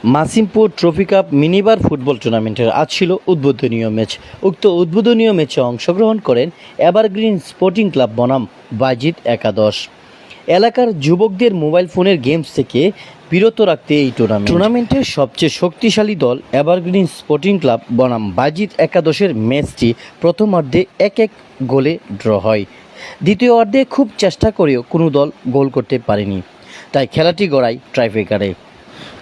Masimpur trophy cup minibar football টুর্নামেন্টের আজ ছিল উদ্বোধনীয় ম্যাচ। উক্ত উদ্বোধনীয় ম্যাচে অংশগ্রহণ করেন এভারগ্রিন স্পোর্টিং ক্লাব বনাম বাজিত একাদশ। এলাকার যুবকদের মোবাইল ফোনের গেমস থেকে বিরত রাখতে এই টুর্নামেন্টের সবচেয়ে শক্তিশালী দল এভারগ্রিন স্পোর্টিং ক্লাব বনাম বাজিত একাদশের ম্যাচটি প্রথমার্ধে 1-1 গোলে ড্র হয়। দ্বিতীয় অর্ধে খুব চেষ্টা করেও কোনো দল গোল করতে পারেনি, তাই খেলাটি গড়ায় টাইব্রেকারে।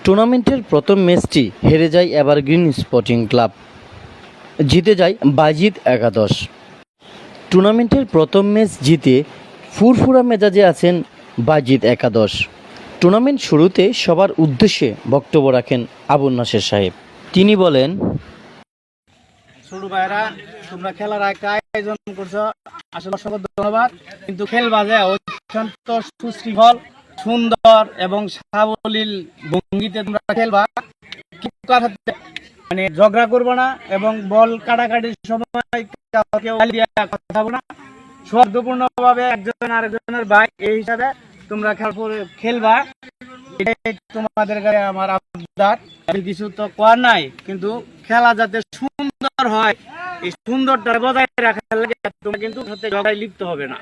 টুর্নামেন্টের প্রথম ম্যাচটি হেরে যায় এভারগ্রিন স্পোর্টিং ক্লাব, জিতে যায় বাজিত একাদশ। টুর্নামেন্টের প্রথম ম্যাচ জিতে ফুরফুরা মেজাজে আছেন বাজিত একাদশ। টুর্নামেন্ট শুরুতে সবার উদ্দেশ্যে বক্তব্য রাখেন আবুল নাসের সাহেব। তিনি বলেন, ছোট ভাইরা, তোমরা খেলার একটা আয়োজন করছো, আসলে অসংখ্য ধন্যবাদ। কিন্তু খেল বাজে অত্যন্ত সুশৃঙ্খল, সুন্দর এবং সাবলীল ভঙ্গিতে তোমরা খেলবা। মানে ঝগড়া করবো না এবং বল কাটাকাটির সময় কথা বলবো না। সৌহার্দ্যপূর্ণ ভাবে একজন আরেকজনের ভাই এই হিসাবে তোমরা খেলবা। এটাই তোমাদের কাছে আমার আবদার। কিছু তো করার নাই, কিন্তু খেলা যাতে সুন্দর হয়, এই সুন্দরটা বজায় রাখার লাগে তোমরা কিন্তু ঝগড়ায় লিপ্ত হবে না।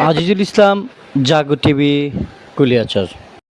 আজিজুল ইসলাম, জাগো টিভি, কুলিয়াচর।